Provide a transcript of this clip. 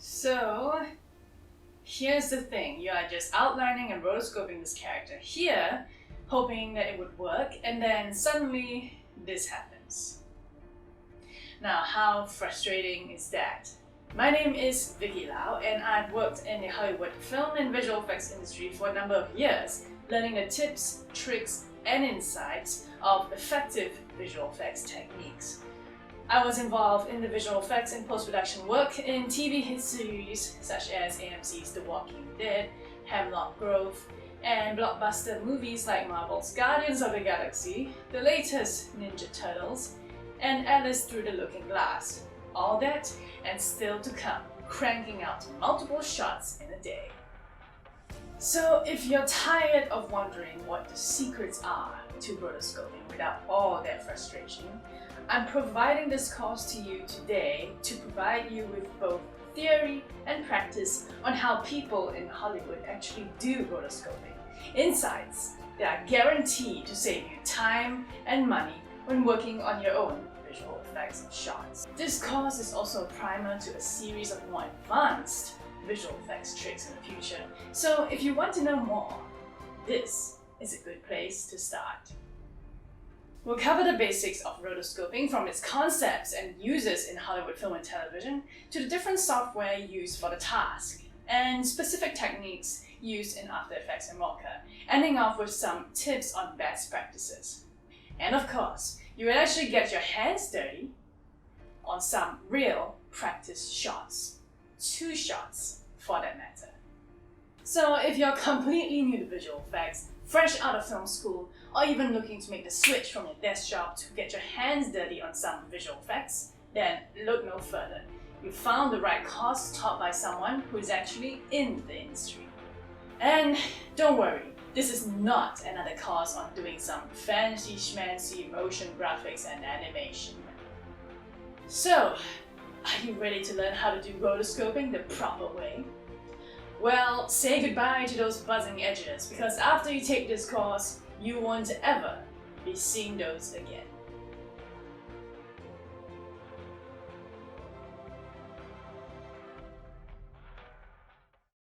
So here's the thing, you are just outlining and rotoscoping this character here, hoping that it would work, and then suddenly this happens. Now, how frustrating is that? My name is Vicky Lau, and I've worked in the Hollywood film and visual effects industry for a number of years, learning the tips, tricks, and insights of effective visual effects techniques. I was involved in the visual effects and post-production work in TV hit series such as AMC's The Walking Dead, Hemlock Grove, and blockbuster movies like Marvel's Guardians of the Galaxy, the latest Ninja Turtles, and Alice Through the Looking Glass. All that and still to come, cranking out multiple shots in a day. So if you're tired of wondering what the secrets are to rotoscoping without all that frustration, I'm providing this course to you today to provide you with both theory and practice on how people in Hollywood actually do rotoscoping. Insights that are guaranteed to save you time and money when working on your own visual effects shots. This course is also a primer to a series of more advanced visual effects tricks in the future. So if you want to know more, this is a good place to start. We'll cover the basics of rotoscoping, from its concepts and uses in Hollywood film and television to the different software used for the task, and specific techniques used in After Effects and Mocha, ending off with some tips on best practices. And of course, you will actually get your hands dirty on some real practice shots. 2 shots for that matter. So if you're completely new to visual effects, fresh out of film school, or even looking to make the switch from your desk job to get your hands dirty on some visual effects, then look no further. You found the right course taught by someone who is actually in the industry. And don't worry, this is not another course on doing some fancy schmancy motion graphics and animation. So, are you ready to learn how to do rotoscoping the proper way? Well, say goodbye to those buzzing edges, because after you take this course, you won't ever be seeing those again.